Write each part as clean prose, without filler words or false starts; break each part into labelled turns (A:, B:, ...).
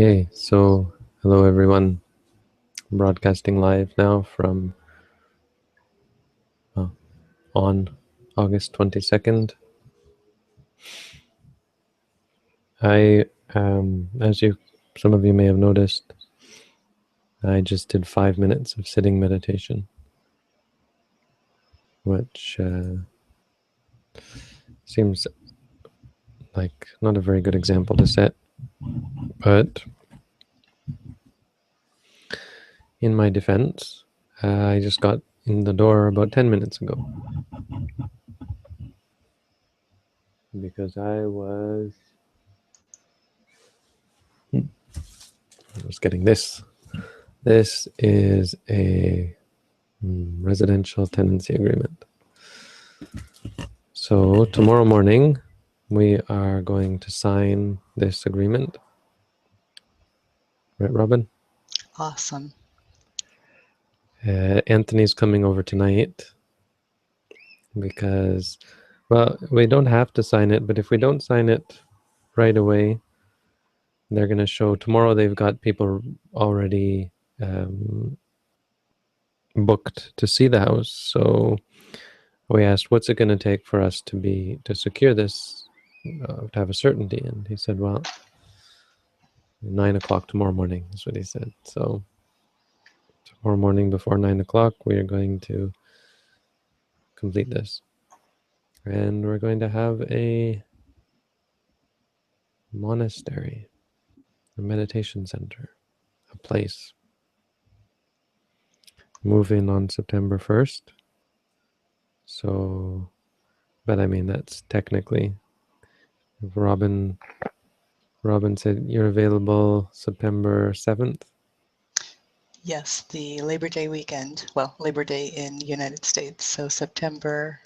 A: Okay, so hello everyone. Broadcasting live now from on August 22nd. As some of you may have noticed, I just did 5 minutes of sitting meditation, which seems like not a very good example to set, but in my defense, I just got in the door about 10 minutes ago because I was getting this. This is a residential tenancy agreement. So tomorrow morning, we are going to sign this agreement. Right, Robin?
B: Awesome.
A: Anthony's coming over tonight because, well, we don't have to sign it, but if we don't sign it right away, they're going to show tomorrow. They've got people already booked to see the house. So we asked, what's it going to take for us to secure this, to have a certainty? And he said, well, 9 o'clock tomorrow morning is what he said. So tomorrow morning before 9 o'clock, we are going to complete this. And we're going to have a monastery, a meditation center, a place. Move in on September 1st. So, but I mean, that's technically, if Robin said you're available September 7th.
B: Yes, the Labor Day weekend. Well, Labor Day in the United States. So September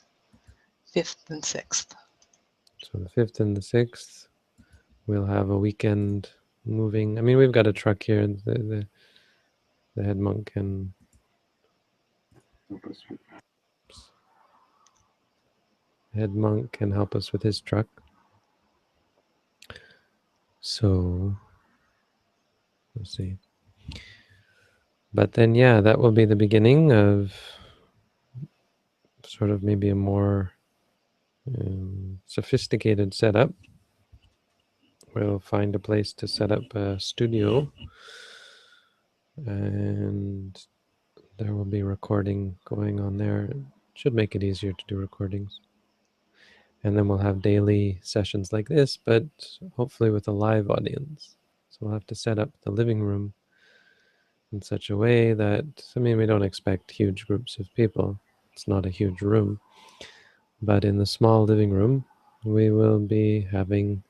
B: 5th and 6th.
A: So the 5th and the 6th, we'll have a weekend moving. I mean, we've got a truck here. The head monk can help us with his truck. So let's see. But then, yeah, that will be the beginning of sort of maybe a more sophisticated setup. We'll find a place to set up a studio, and there will be recording going on there. It should make it easier to do recordings. And then we'll have daily sessions like this, but hopefully with a live audience. So we'll have to set up the living room in such a way that, I mean, we don't expect huge groups of people. It's not a huge room. But in the small living room, we will be having,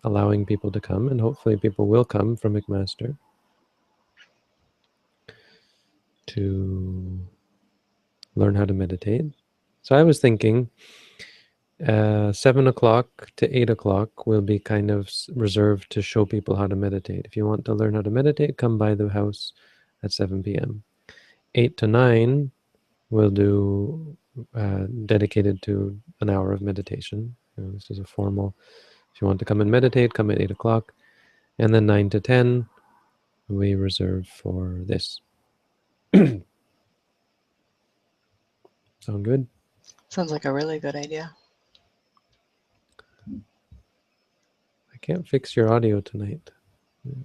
A: allowing people to come, and hopefully people will come from McMaster to learn how to meditate. So I was thinking 7 o'clock to 8 o'clock will be kind of reserved to show people how to meditate. If you want to learn how to meditate, come by the house at 7 p.m. 8 to 9 we'll do dedicated to an hour of meditation. This is a formal, if you want to come and meditate, come at 8 o'clock. And then 9 to 10 we reserve for this. Sound good?
B: Sounds like a really good idea.
A: I can't fix your audio tonight.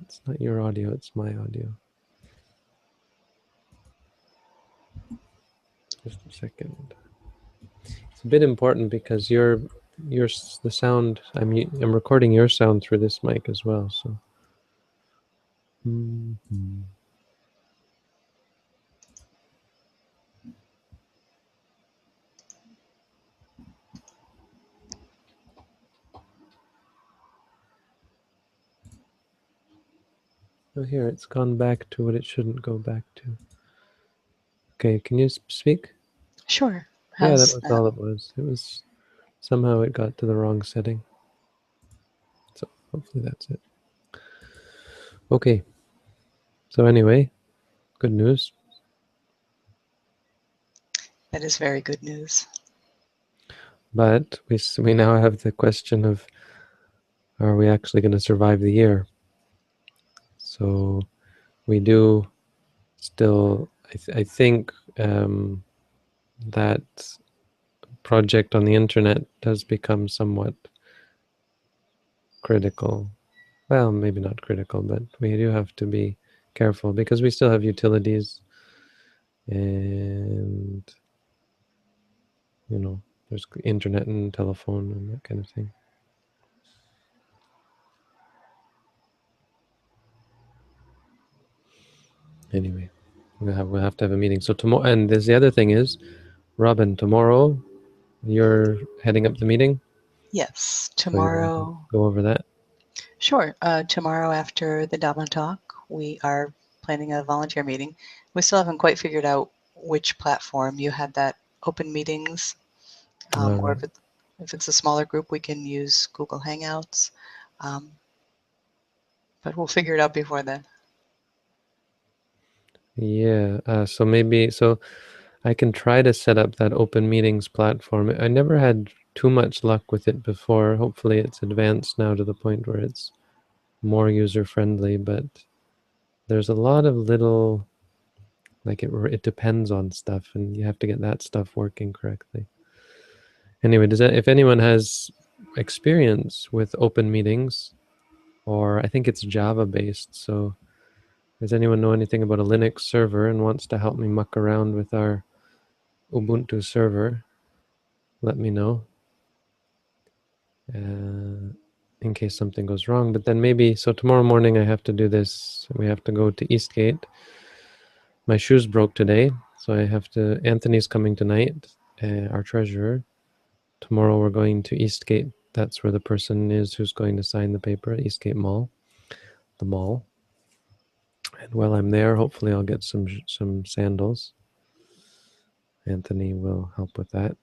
A: It's not your audio, it's my audio. Just a second. It's a bit important because the sound, I'm recording your sound through this mic as well, so. Mm-hmm. Oh, here, it's gone back to what it shouldn't go back to. Okay, can you speak?
B: Sure.
A: Yeah, that was all it was. It was, somehow it got to the wrong setting. So hopefully that's it. Okay. So anyway, good news.
B: That is very good news.
A: But we now have the question of, are we actually going to survive the year? So we do still, I think that project on the internet does become somewhat critical. Well, maybe not critical, but we do have to be careful because we still have utilities, and there's internet and telephone and that kind of thing. Anyway, we'll have to have a meeting. So tomorrow, and there's the other thing is, Robin, tomorrow you're heading up the meeting.
B: Yes,
A: So you want to
B: tomorrow.
A: go over that?
B: Sure. Tomorrow after the Dhamma talk, we are planning a volunteer meeting. We still haven't quite figured out which platform. You had that open meetings,
A: All
B: or
A: right.
B: if it's a smaller group, we can use Google Hangouts. But we'll figure it out before then.
A: Yeah. So I can try to set up that open meetings platform. I never had too much luck with it before. Hopefully it's advanced now to the point where it's more user friendly, but there's a lot of little, like it depends on stuff, and you have to get that stuff working correctly. Anyway, if anyone has experience with open meetings, or I think it's Java based, so does anyone know anything about a Linux server and wants to help me muck around with our Ubuntu server, let me know. In case something goes wrong. But then maybe, so tomorrow morning I have to do this. We have to go to Eastgate. My shoes broke today, so I have to, Anthony's coming tonight, our treasurer. Tomorrow we're going to Eastgate. That's where the person is who's going to sign the paper at Eastgate Mall, the mall. And while I'm there, hopefully I'll get some sandals. Anthony will help with that.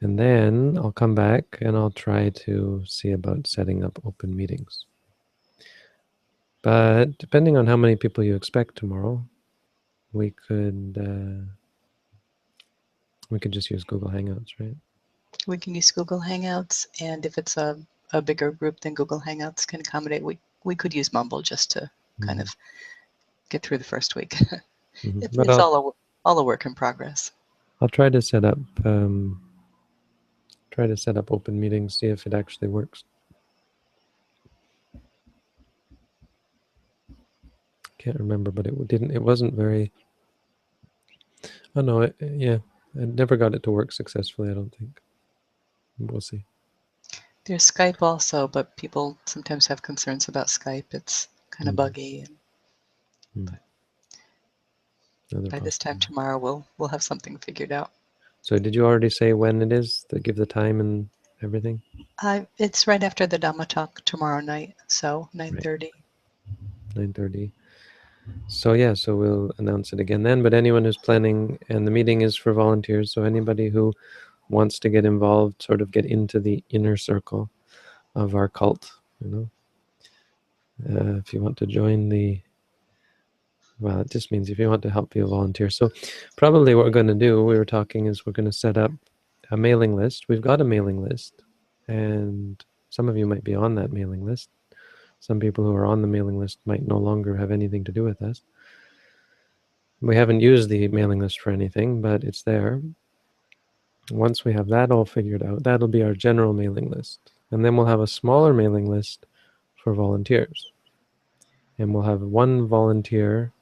A: And then I'll come back and I'll try to see about setting up open meetings. But depending on how many people you expect tomorrow, we could just use Google Hangouts, right?
B: We can use Google Hangouts, and if it's a bigger group than Google Hangouts can accommodate, we could use Mumble just to kind of get through the first week.
A: But
B: It's all a work in progress.
A: I'll try to set up open meetings, see if it actually works. Can't remember, but it didn't. It wasn't very. Oh no, yeah, I never got it to work successfully. I don't think. We'll see.
B: There's Skype also, but people sometimes have concerns about Skype. It's kind of buggy. But by this time tomorrow, we'll have something figured out.
A: So did you already say when it is? To give the time and everything?
B: It's right after the Dhamma talk tomorrow night, so 9:30.
A: 9:30. So yeah, so we'll announce it again then. But anyone who's planning, and the meeting is for volunteers, so anybody who wants to get involved, sort of get into the inner circle of our cult, if you want to join well, it just means if you want to help be a volunteer. So probably what we're going to do, we were talking, is we're going to set up a mailing list. We've got a mailing list, and some of you might be on that mailing list. Some people who are on the mailing list might no longer have anything to do with us. We haven't used the mailing list for anything, but it's there. Once we have that all figured out, that'll be our general mailing list. And then we'll have a smaller mailing list for volunteers. And we'll have one volunteer.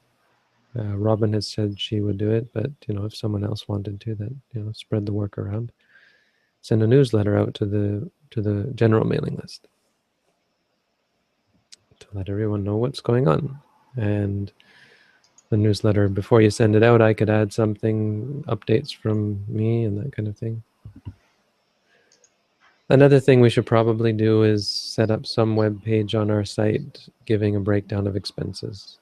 A: Robin has said she would do it, but if someone else wanted to, then spread the work around. Send a newsletter out to the general mailing list to let everyone know what's going on. And the newsletter, before you send it out, I could add something, updates from me and that kind of thing. Another thing we should probably do is set up some web page on our site giving a breakdown of expenses.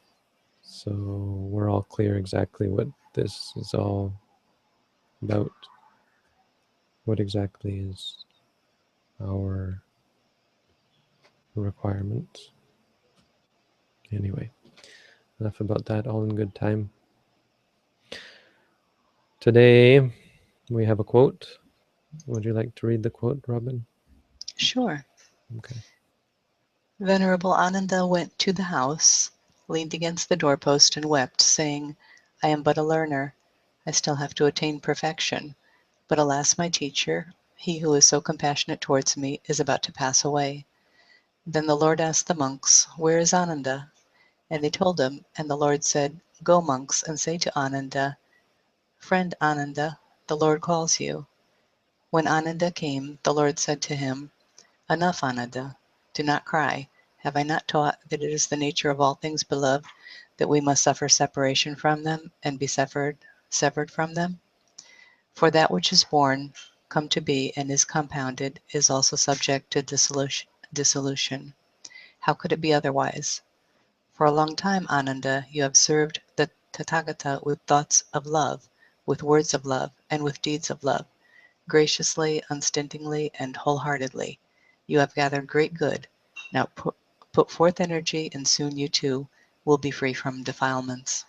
A: So we're all clear exactly what this is all about. What exactly is our requirements? Anyway, enough about that, all in good time. Today we have a quote. Would you like to read the quote, Robin?
B: Sure.
A: Okay.
B: Venerable Ananda went to the house leaned against the doorpost and wept, saying, I am but a learner. I still have to attain perfection. But alas, my teacher, he who is so compassionate towards me, is about to pass away. Then the Lord asked the monks, Where is Ananda? And they told him, and the Lord said, Go, monks, and say to Ananda, Friend Ananda, the Lord calls you. When Ananda came, the Lord said to him, Enough, Ananda, do not cry. Have I not taught that it is the nature of all things beloved that we must suffer separation from them and be severed from them? For that which is born, come to be, and is compounded, is also subject to dissolution. How could it be otherwise? For a long time, Ananda, you have served the Tathagata with thoughts of love, with words of love, and with deeds of love, graciously, unstintingly, and wholeheartedly. You have gathered great good. Now put forth energy, and soon you too will be free from defilements.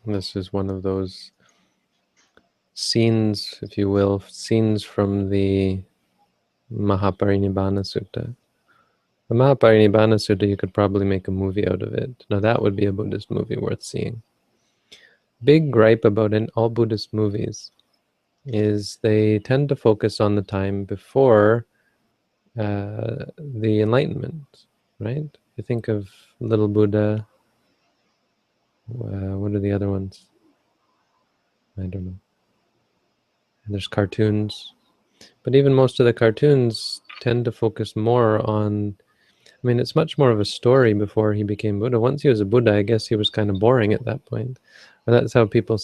A: This is one of those scenes, if you will, scenes from the Mahaparinibbana Sutta. The Mahaparinibbana Sutta, you could probably make a movie out of it. Now that would be a Buddhist movie worth seeing. Big gripe about all Buddhist movies is they tend to focus on the time before the Enlightenment, right? You think of Little Buddha, what are the other ones? I don't know. And there's cartoons. But even most of the cartoons tend to focus more on, I mean, it's much more of a story before he became Buddha. Once he was a Buddha, I guess he was kind of boring at that point. Or that's how people,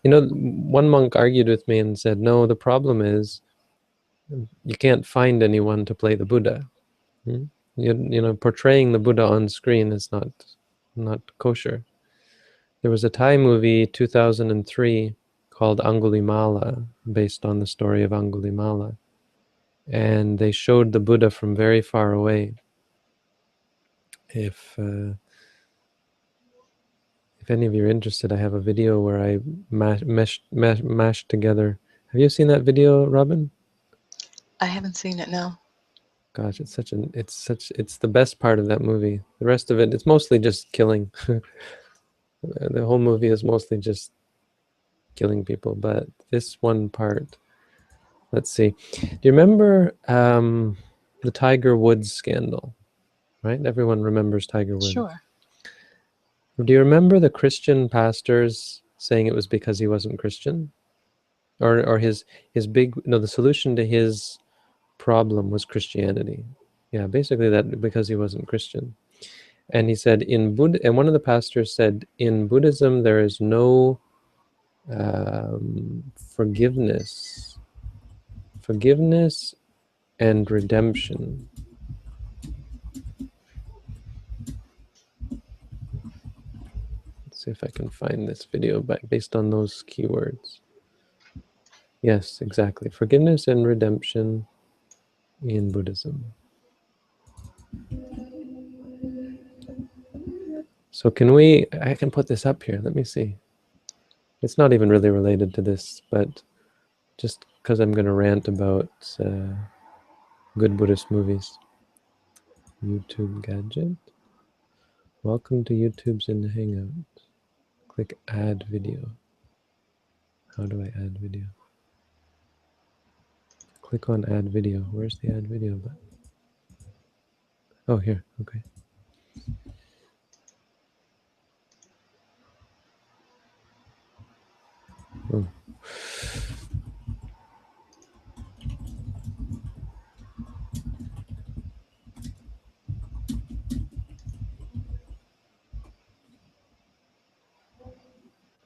A: you know, one monk argued with me and said, no, the problem is you can't find anyone to play the Buddha. Hmm? You know, portraying the Buddha on screen is not kosher. There was a Thai movie, 2003, called Angulimala, based on the story of Angulimala. And they showed the Buddha from very far away. If any of you are interested, I have a video where I mashed together. Have you seen that video, Robin?
B: I haven't seen it, no.
A: Gosh, it's the best part of that movie. The rest of it, it's mostly just killing. The whole movie is mostly just killing people, but this one part, let's see. Do you remember the Tiger Woods scandal? Right? Everyone remembers Tiger Woods.
B: Sure.
A: Do you remember the Christian pastors saying it was because he wasn't Christian? Or his big, no, the solution to his problem was Christianity. Yeah, basically that because he wasn't Christian. And he said and one of the pastors said, in Buddhism there is no forgiveness and redemption. Let's see if I can find this video based on those keywords. Yes, exactly. Forgiveness and redemption in Buddhism. So I can put this up here. Let me see. It's not even really related to this, but just because I'm going to rant about good Buddhist movies. YouTube gadget. Welcome to YouTube's in the Hangout. Click add video. How do I add video? Click on add video. Where's the add video button? Oh, here. Okay. Oh.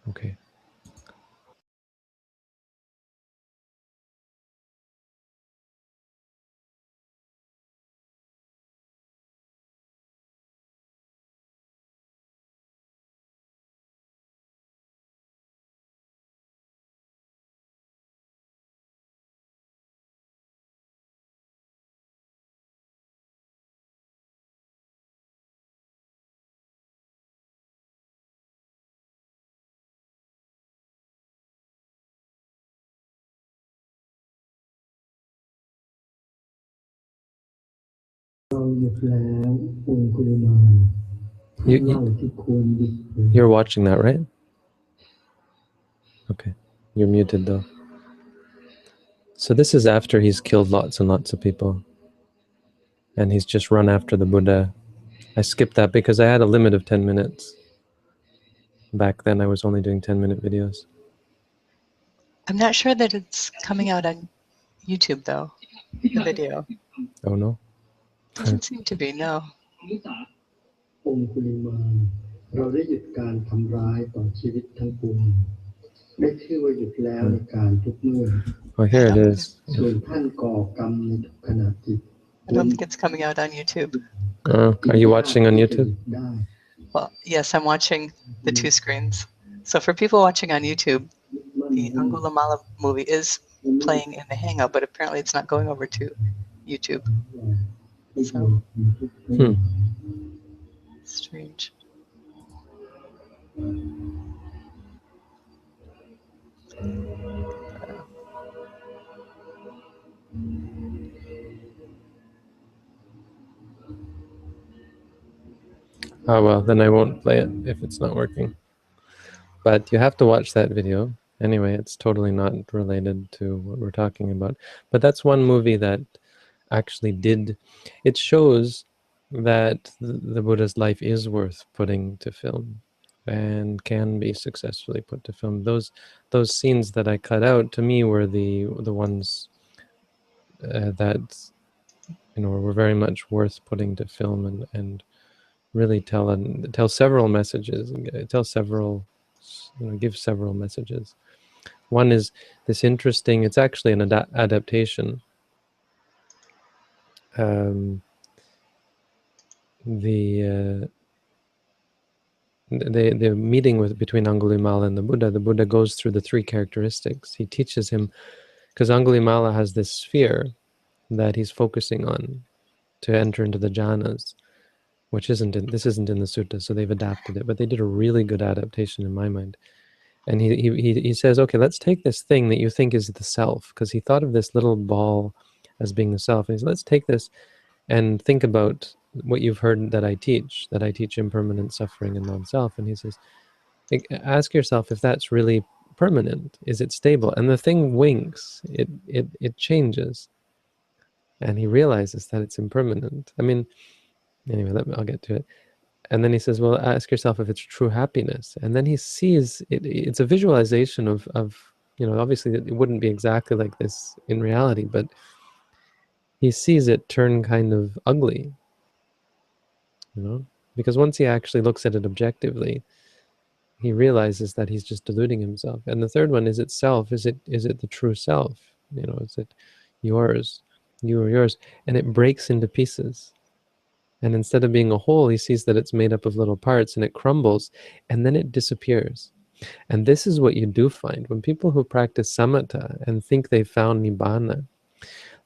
A: Okay. You're watching that, right? Okay. You're muted though. So this is after he's killed lots and lots of people. And he's just run after the Buddha. I skipped that because I had a limit of 10 minutes. Back then I was only doing 10-minute videos.
B: I'm not sure that it's coming out on YouTube though, the video.
A: Oh no?
B: Doesn't seem to be, no.
C: องคุลิมานเราได้หยุดการทำร้ายต่อชีวิตทั้งปวงได้ชื่อว่าหยุดแล้วในการทุกเมื่อ
A: Oh, here it is.
C: ส่วนท่านก่อกรรมในทุกขณะจิต
B: I don't think it's coming out on YouTube.
A: Are you watching on YouTube?
B: Well, yes, I'm watching the two screens. So for people watching on YouTube, the Angulimala movie is playing in the Hangout, but apparently it's not going over to YouTube. So, strange.
A: Oh well, then I won't play it if it's not working. But you have to watch that video. Anyway, it's totally not related to what we're talking about. But that's one movie that actually did, it shows that the Buddha's life is worth putting to film and can be successfully put to film. Those scenes that I cut out, to me, were the ones that, you know, were very much worth putting to film and really tell several messages, tell several, you know, give several messages. One is this interesting, it's actually an adaptation. The meeting between Angulimala and the Buddha goes through the three characteristics. He teaches him, because Angulimala has this sphere that he's focusing on to enter into the jhanas, which this isn't in the sutta, so they've adapted it, but they did a really good adaptation in my mind. And he says, okay, let's take this thing that you think is the self, because he thought of this little ball as being the self. And he said, let's take this and think about what you've heard that I teach impermanent suffering and non-self. And he says, ask yourself if that's really permanent. Is it stable? And the thing winks. It changes. And he realizes that it's impermanent. I mean, anyway, I'll get to it. And then he says, well, ask yourself if it's true happiness. And then he sees, it's a visualization of, you know, obviously it wouldn't be exactly like this in reality, but he sees it turn kind of ugly, you know, because once he actually looks at it objectively, he realizes that he's just deluding himself. And the third one is itself. Is it the true self? You know, is it yours? You are yours. And it breaks into pieces. And instead of being a whole, he sees that it's made up of little parts and it crumbles and then it disappears. And this is what you do find when people who practice samatha and think they found nibbana.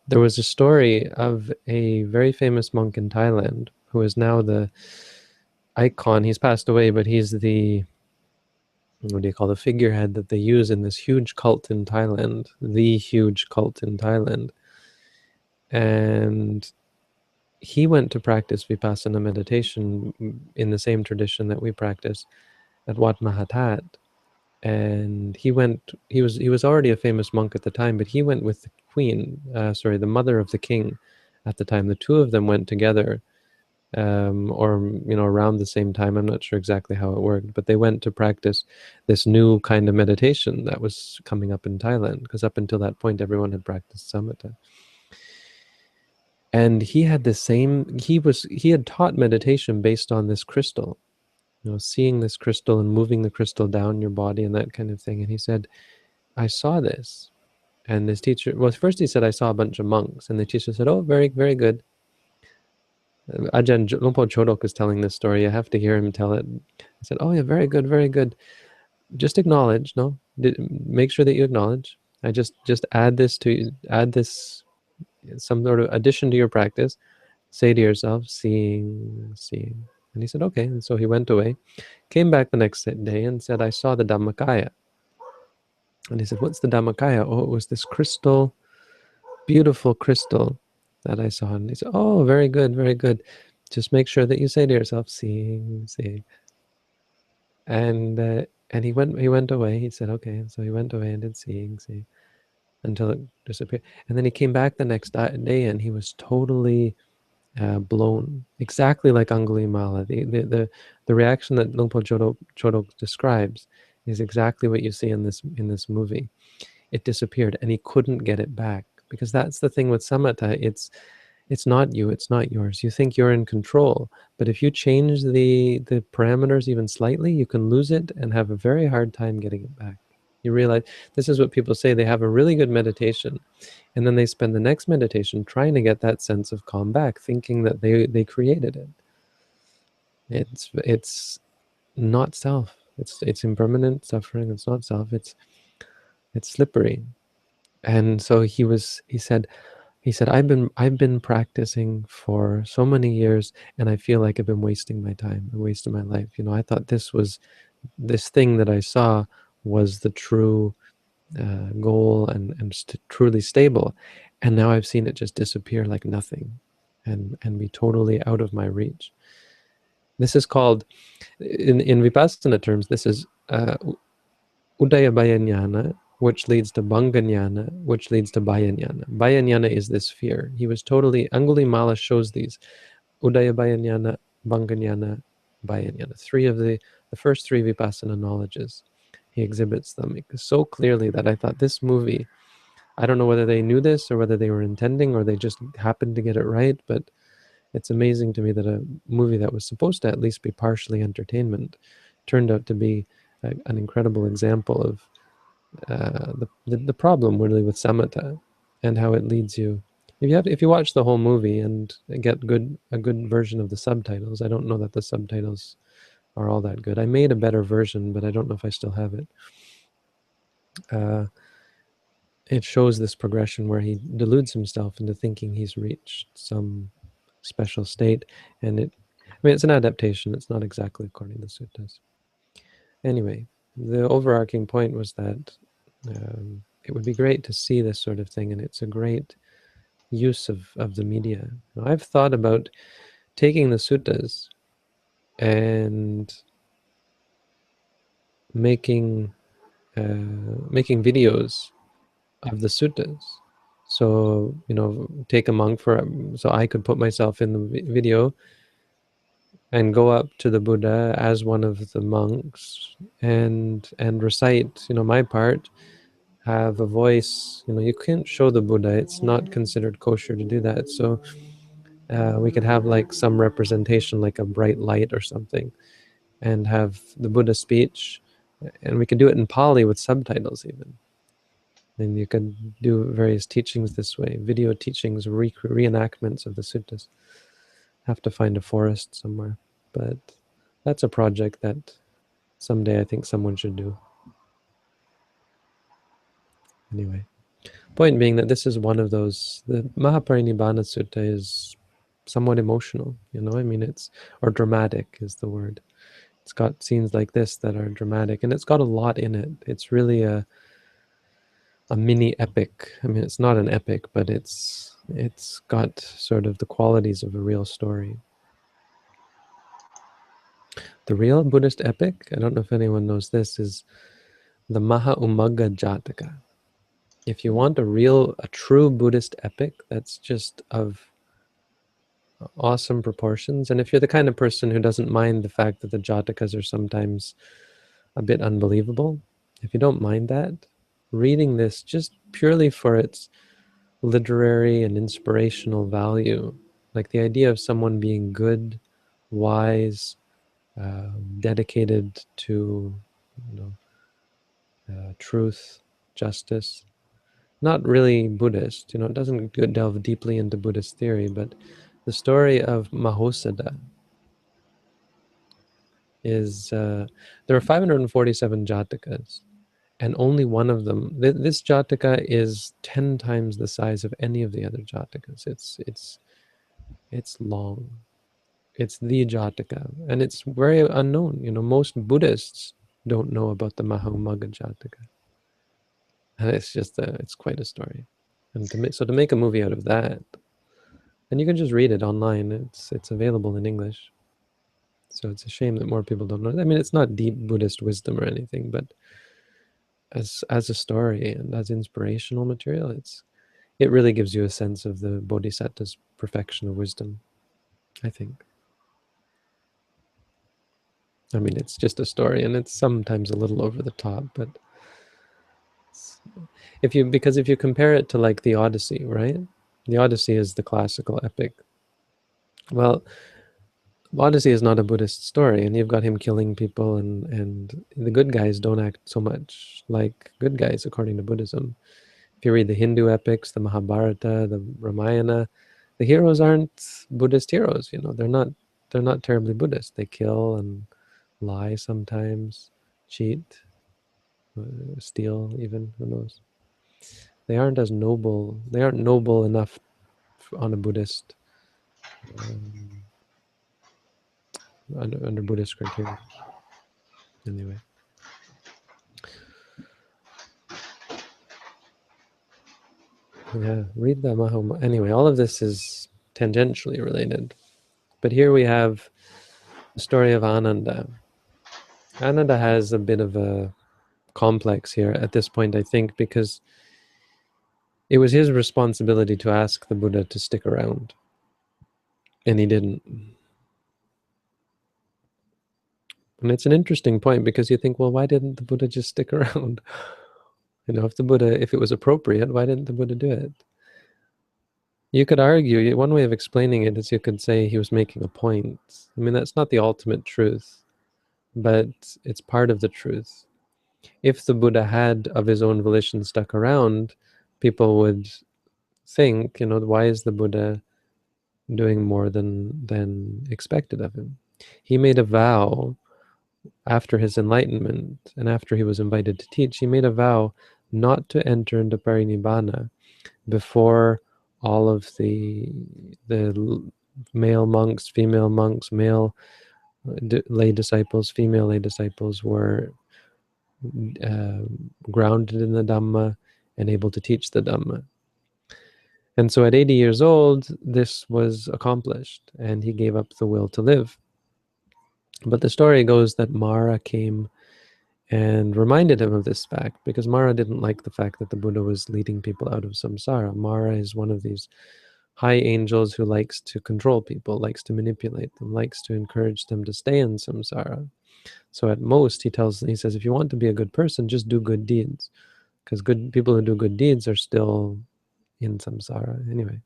A: There was a story of a very famous monk in Thailand who is now the icon. He's passed away, but he's the, what do you call, the figurehead that they use in this huge cult in Thailand, the huge cult in Thailand. And he went to practice vipassana meditation in the same tradition that we practice at Wat Mahatat. And he was already a famous monk at the time, but he went with the queen, the mother of the king at the time. The two of them went together, or, you know, around the same time. I'm not sure exactly how it worked, but they went to practice this new kind of meditation that was coming up in Thailand, because up until that point, everyone had practiced samatha. And he had the same, he had taught meditation based on this crystal, you know, seeing this crystal and moving the crystal down your body and that kind of thing. And he said, I saw this. And this teacher, well, first he said, I saw a bunch of monks. And the teacher said, oh, very, very good. Ajahn Lompo Chodok is telling this story. I have to hear him tell it. I said, oh yeah, very good, very good. Just acknowledge, no? Make sure that you acknowledge. I just add this, some sort of addition to your practice. Say to yourself, seeing. And he said, okay. And so he went away, came back the next day and said, I saw the Dhammakaya. And he said, what's the Dhammakaya? Oh, it was this crystal, beautiful crystal that I saw. And he said, oh, very good, very good. Just make sure that you say to yourself, seeing, seeing. And he went away. He said, okay. So he went away and did seeing, seeing, until it disappeared. And then he came back the next day, and he was totally blown, exactly like Angulimala. The reaction that Lungpo Chodok describes is exactly what you see in this movie. It disappeared, and he couldn't get it back, because that's the thing with samatha. It's not you, it's not yours. You think you're in control, but if you change the parameters even slightly, you can lose it and have a very hard time getting it back. You realize this is what people say. They have a really good meditation, and then they spend the next meditation trying to get that sense of calm back, thinking that they created it. It's not self. It's impermanent suffering. It's not self. It's slippery. And so he said, I've been practicing for so many years, and I feel like I've been wasting my time, wasting my life. I thought this thing that I saw was the true goal and truly stable, and now I've seen it just disappear like nothing, and be totally out of my reach. This is called, in Vipassana terms, this is Udayabhaya, which leads to Bhanganyana, which leads to Bhayanyana. Bhayanyana is this fear. He was totally, Angulimala shows these, Udayabhaya, Bhanganyana, Bhayanyana. Three of the first three Vipassana knowledges. He exhibits them so clearly that I thought this movie, I don't know whether they knew this or whether they were intending or they just happened to get it right, but it's amazing to me that a movie that was supposed to at least be partially entertainment turned out to be an incredible example of the problem really with samatha, and how it leads you. If you watch the whole movie and get a good version of the subtitles, I don't know that the subtitles are all that good. I made a better version, but I don't know if I still have it. It shows this progression where he deludes himself into thinking he's reached some special state, and it's an adaptation. It's not exactly according to the suttas. Anyway, the overarching point was that it would be great to see this sort of thing, and it's a great use of the media. I've thought about taking the suttas and making videos of the suttas. So take a monk so I could put myself in the video and go up to the Buddha as one of the monks and recite my part, have a voice. You can't show the Buddha, it's not considered kosher to do that. So we could have like some representation, like a bright light or something, and have the Buddha speech, and we could do it in Pali with subtitles even. And you could do various teachings this way, video teachings, reenactments of the suttas. Have to find a forest somewhere, but that's a project that someday I think someone should do. Anyway, point being that this is one of those, the Mahaparinibbana Sutta is somewhat emotional, or dramatic is the word. It's got scenes like this that are dramatic, and it's got a lot in it. It's really a mini epic. It's not an epic, but it's got sort of the qualities of a real story. The real Buddhist epic, I don't know if anyone knows this, is the Maha Ummagga Jataka. If you want a true Buddhist epic that's just of awesome proportions, and if you're the kind of person who doesn't mind the fact that the Jatakas are sometimes a bit unbelievable, if you don't mind that, reading this just purely for its literary and inspirational value, like the idea of someone being good, wise, dedicated to truth, justice, not really Buddhist, it doesn't delve deeply into Buddhist theory, but the story of Mahosada is, there are 547 Jatakas, and only one of them, this Jataka is 10 times the size of any of the other Jatakas. It's long. It's the Jataka, and it's very unknown. Most Buddhists don't know about the Mahamagga Jataka. And it's quite a story. And to make a movie out of that, And you can just read it online. It's available in English. So it's a shame that more people don't know. I mean, it's not deep Buddhist wisdom or anything, but as a story and as inspirational material, it really gives you a sense of the Bodhisattva's perfection of wisdom, I think. I mean, it's just a story, and it's sometimes a little over the top, but if you compare it to like the Odyssey, right? The Odyssey is the classical epic. Well, Odyssey is not a Buddhist story, and you've got him killing people, and the good guys don't act so much like good guys according to Buddhism. If you read the Hindu epics, the Mahabharata, the Ramayana, the heroes aren't Buddhist heroes. You know, they're not terribly Buddhist. They kill and lie sometimes, cheat, steal, even, who knows. They aren't as noble. They aren't noble enough on a Buddhist under Buddhist criteria. Anyway. Yeah, read the Mahabharata. Anyway, all of this is tangentially related. But here we have the story of Ananda. Ananda has a bit of a complex here at this point, I think, because it was his responsibility to ask the Buddha to stick around, and he didn't. And it's an interesting point because you think, well, why didn't the Buddha just stick around? You know, if it was appropriate, why didn't the Buddha do it? You could argue, one way of explaining it is you could say he was making a point. I mean, that's not the ultimate truth, but it's part of the truth. If the Buddha had, of his own volition, stuck around, people would think, you know, why is the Buddha doing more than expected of him? He made a vow after his enlightenment and after he was invited to teach. He made a vow not to enter into parinibbana before all of the male monks, female monks, male lay disciples, female lay disciples were grounded in the Dhamma and able to teach the Dhamma. And so at 80 years old, this was accomplished, and he gave up the will to live. But the story goes that Mara came and reminded him of this fact, because Mara didn't like the fact that the Buddha was leading people out of samsara. Mara is one of these high angels who likes to control people, likes to manipulate them, likes to encourage them to stay in samsara. So at most, he says, if you want to be a good person, just do good deeds, because good people who do good deeds are still in samsara anyway.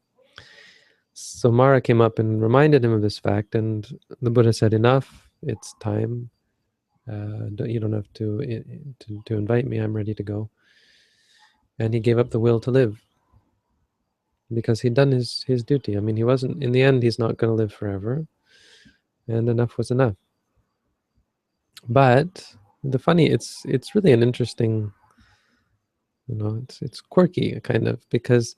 A: So Mara came up and reminded him of this fact, and the Buddha said, enough, it's time. You don't have to invite me, I'm ready to go. And he gave up the will to live, because he'd done his duty. I mean, he wasn't, in the end, he's not going to live forever, and enough was enough. But it's really an interesting, you know, it's quirky, kind of, because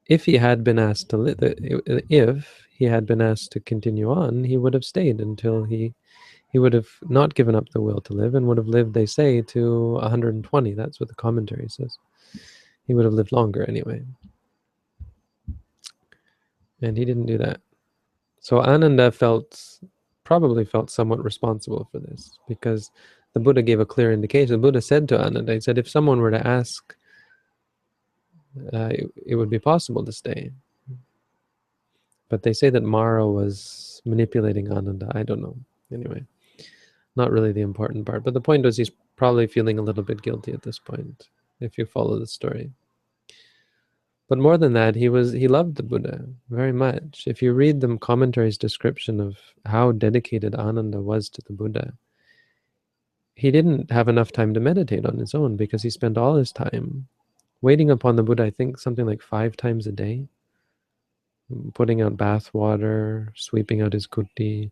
A: if he had been asked to live, if he had been asked to continue on, he would have stayed until he would have not given up the will to live, and would have lived, they say, to 120. That's what the commentary says. He would have lived longer anyway. And he didn't do that. So Ananda probably felt somewhat responsible for this, because the Buddha gave a clear indication. The Buddha said to Ananda, he said, if someone were to ask, it would be possible to stay. But they say that Mara was manipulating Ananda. I don't know. Anyway, not really the important part. But the point was, he's probably feeling a little bit guilty at this point, if you follow the story. But more than that, he loved the Buddha very much. If you read the commentary's description of how dedicated Ananda was to the Buddha, he didn't have enough time to meditate on his own, because he spent all his time waiting upon the Buddha, I think something like 5 times a day, putting out bath water, sweeping out his kuti,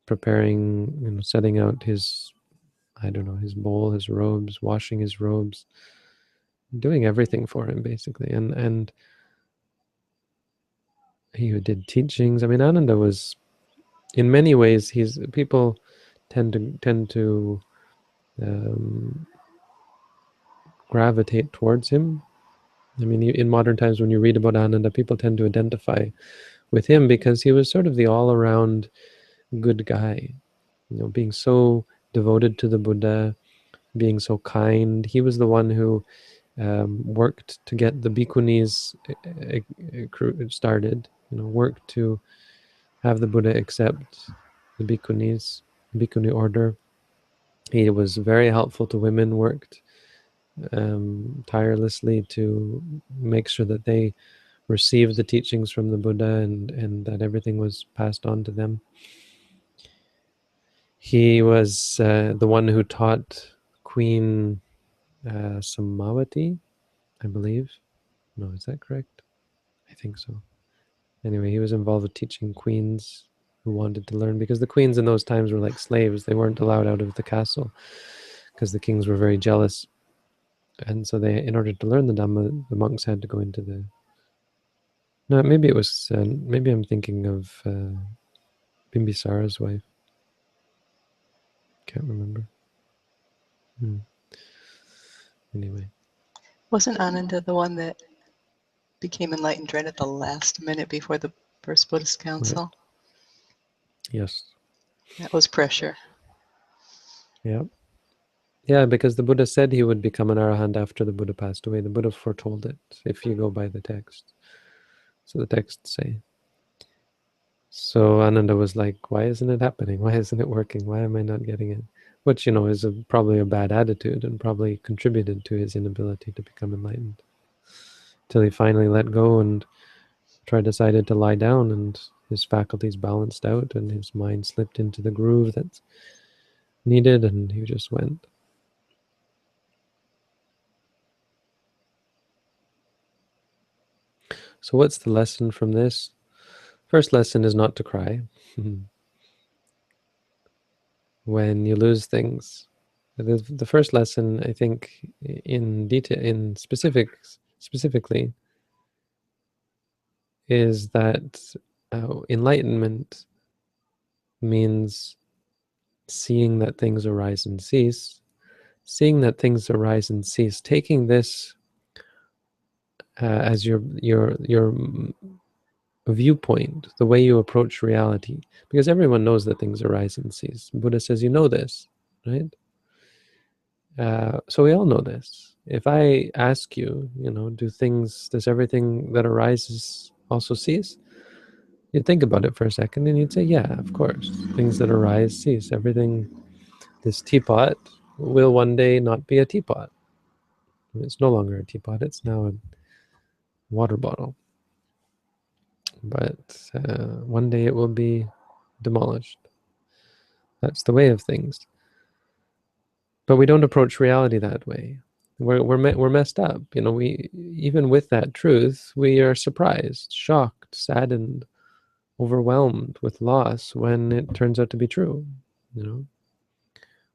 A: preparing, you know, setting out his, I don't know, his bowl, his robes, washing his robes, doing everything for him, basically. And he did teachings. I mean, Ananda was, in many ways, people tend to gravitate towards him I mean, in modern times, when you read about Ananda, people tend to identify with him because he was sort of the all-around good guy, being so devoted to the Buddha, being so kind. He was the one who worked to get the bhikkhunis started, worked to have the Buddha accept the bhikkhunis, the bhikkhuni order. He was very helpful to women, worked tirelessly to make sure that they received the teachings from the Buddha and that everything was passed on to them. He was the one who taught Queen Samavati, I believe. No, is that correct? I think so. Anyway, he was involved with teaching queens who wanted to learn, because the queens in those times were like slaves. They weren't allowed out of the castle because the kings were very jealous. And so they, in order to learn the Dhamma, the monks had to go into the... No, maybe it was, maybe I'm thinking of Bimbisara's wife. Can't remember. Anyway.
B: Wasn't Ananda the one that became enlightened right at the last minute before the first Buddhist council?
A: Right. Yes.
B: That was pressure.
A: Yeah. Yeah, because the Buddha said he would become an arahant after the Buddha passed away. The Buddha foretold it, if you go by the text. So the texts say. So Ananda was like, why isn't it happening? Why isn't it working? Why am I not getting it? Which, is probably a bad attitude and probably contributed to his inability to become enlightened. Till he finally let go and decided to lie down, and his faculties balanced out and his mind slipped into the groove that's needed, and he just went. So what's the lesson from this? First lesson is not to cry. When you lose things. The first lesson, I think, in detail, specifically, is that enlightenment means seeing that things arise and cease, seeing that things arise and cease, taking this as your viewpoint, the way you approach reality, because everyone knows that things arise and cease. Buddha says, you know this, right? So we all know this. If I ask you, does everything that arises also cease? You'd think about it for a second and you'd say, yeah, of course. Things that arise cease. Everything, this teapot will one day not be a teapot. It's no longer a teapot, it's now a water bottle. But one day it will be demolished. That's the way of things. But we don't approach reality that way. We're messed up. We, even with that truth, we are surprised, shocked, saddened, overwhelmed with loss when it turns out to be true.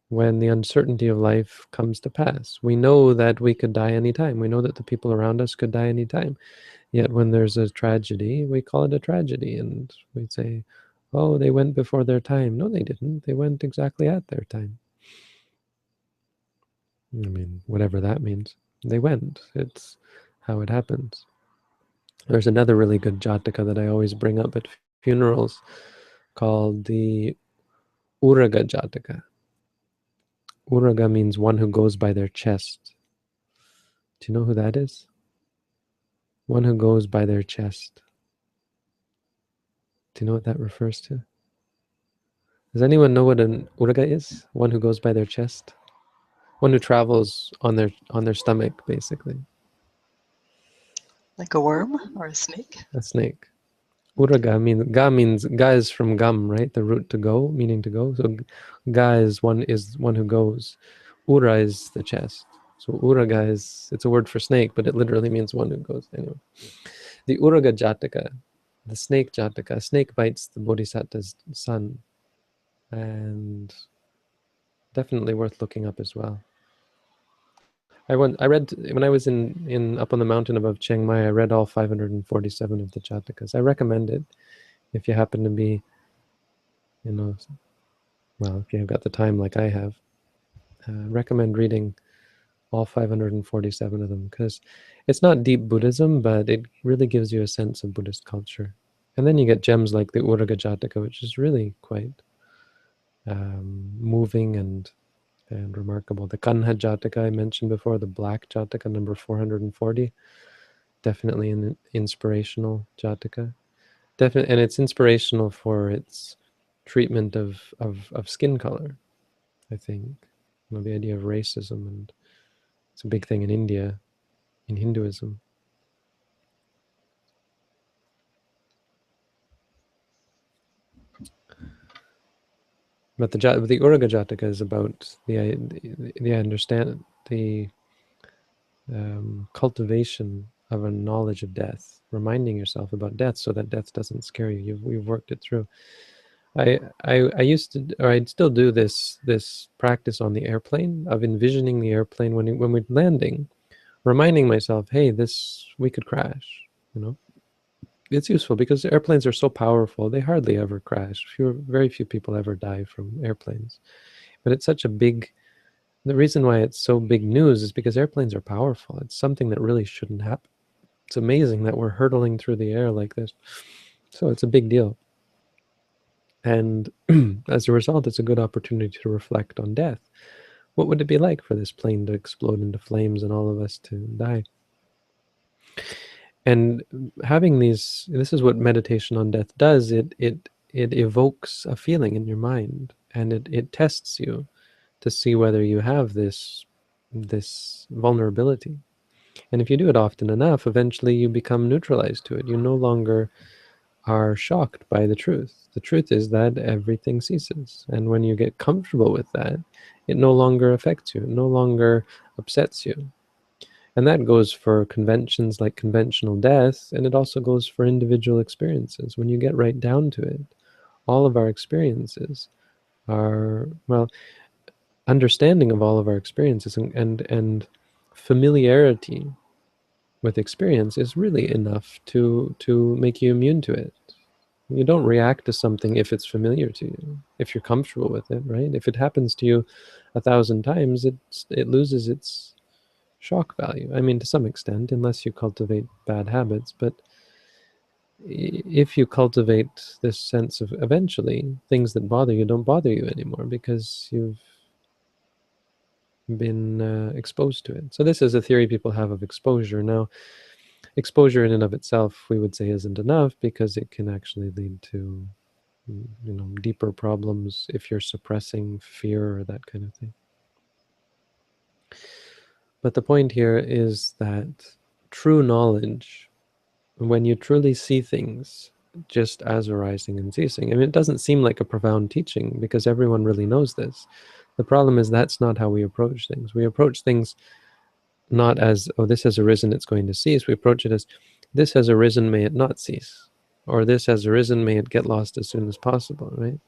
A: When the uncertainty of life comes to pass, we know that we could die anytime. We know that the people around us could die anytime. Yet when there's a tragedy, we call it a tragedy, and we say, "Oh, they went before their time." No, they didn't. They went exactly at their time. I mean, whatever that means. They went. It's how it happens. There's another really good jataka that I always bring up at funerals called the Uraga jataka. Uraga means one who goes by their chest. Do you know who that is? One who goes by their chest. Do you know what that refers to? Does anyone know what an Uraga is? One who goes by their chest? One who travels on their stomach, basically.
B: Like a worm or a snake?
A: A snake. Uraga means ga is from gam, right? The root to go, meaning to go. So ga is one who goes. Ura is the chest. So uraga it's a word for snake, but it literally means one who goes. Anyway, the Uraga jataka, the snake jataka, a snake bites the bodhisattva's son, and definitely worth looking up as well. I read when I was in up on the mountain above Chiang Mai. I read all 547 of the jatakas. I recommend it if you happen to be, well, if you've got the time like I have. Recommend reading all 547 of them, because it's not deep Buddhism, but it really gives you a sense of Buddhist culture. And then you get gems like the Uraga Jataka, which is really quite moving and remarkable. The Kanha Jataka I mentioned before, the Black Jataka, number 440, definitely an inspirational Jataka. Definitely, and it's inspirational for its treatment of skin color, I think. You know, the idea of racism, and it's a big thing in India, in Hinduism. But the Uraga Jataka is about the cultivation of a knowledge of death, reminding yourself about death so that death doesn't scare you. We've worked it through. I used to, or I still do this practice on the airplane of envisioning the airplane when we're landing, reminding myself, hey, we could crash. You know, it's useful because airplanes are so powerful; they hardly ever crash. Very few people ever die from airplanes. But it's such a big. The reason why it's so big news is because airplanes are powerful. It's something that really shouldn't happen. It's amazing that we're hurtling through the air like this. So it's a big deal. And as a result, it's a good opportunity to reflect on death. What would it be like for this plane to explode into flames and all of us to die? And having this is what meditation on death does. It evokes a feeling in your mind, and it tests you to see whether you have this vulnerability. And if you do it often enough, eventually you become neutralized to it. You no longer are shocked by the truth. The truth is that everything ceases. And when you get comfortable with that, it no longer affects you, it no longer upsets you. And that goes for conventions like conventional death, and it also goes for individual experiences. When you get right down to it, all of our experiences are, well, understanding of all of our experiences and familiarity with experience is really enough to make you immune to it. You don't react to something if it's familiar to you, if you're comfortable with it, right? If it happens to you 1,000 times, it loses its shock value. I mean, to some extent, unless you cultivate bad habits. But if you cultivate this sense of, eventually, things that bother you don't bother you anymore because you've been exposed to it. So this is a theory people have of exposure. Now, exposure in and of itself, we would say, isn't enough because it can actually lead to, you know, deeper problems if you're suppressing fear or that kind of thing. But the point here is that true knowledge, when you truly see things just as arising and ceasing, I mean, it doesn't seem like a profound teaching because everyone really knows this. The problem is that's not how we approach things. We approach things not as, oh, this has arisen, it's going to cease. We approach it as, this has arisen, may it not cease. Or this has arisen, may it get lost as soon as possible, right?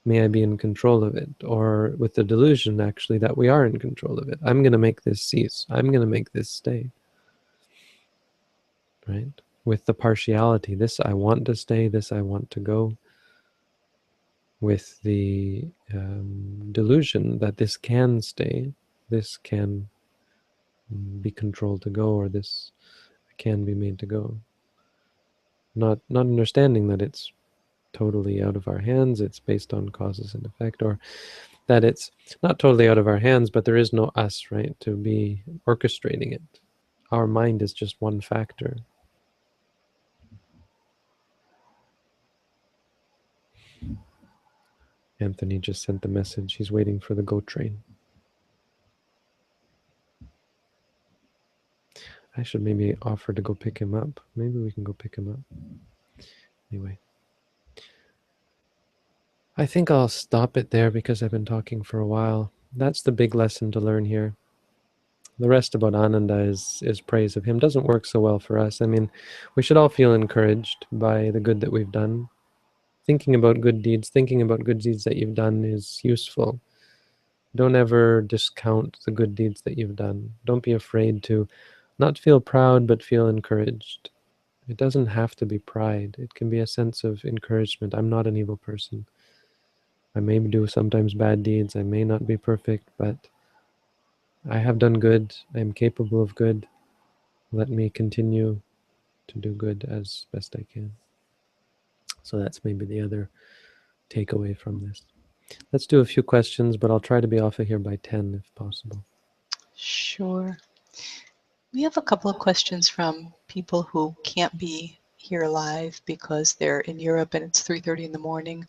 A: May I be in control of it. Or with the delusion, actually, that we are in control of it. I'm going to make this cease. I'm going to make this stay. Right? With the partiality, this I want to stay, this I want to go. With the delusion that this can stay, this can be controlled to go, or this can be made to go. Not understanding that it's totally out of our hands, it's based on causes and effect, or that it's not totally out of our hands, but there is no us, right, to be orchestrating it. Our mind is just one factor. Anthony just sent the message. He's waiting for the GO train. I should maybe offer to go pick him up. Maybe we can go pick him up. Anyway. I think I'll stop it there because I've been talking for a while. That's the big lesson to learn here. The rest about Ananda is praise of him. Doesn't work so well for us. I mean, we should all feel encouraged by the good that we've done. Thinking about good deeds that you've done is useful. Don't ever discount the good deeds that you've done. Don't be afraid to not feel proud, but feel encouraged. It doesn't have to be pride. It can be a sense of encouragement. I'm not an evil person. I may do sometimes bad deeds. I may not be perfect, but I have done good. I am capable of good. Let me continue to do good as best I can. So that's maybe the other takeaway from this. Let's do a few questions, but I'll try to be off of here by 10 if possible.
B: Sure. We have a couple of questions from people who can't be here live because they're in Europe and it's 3:30 in the morning,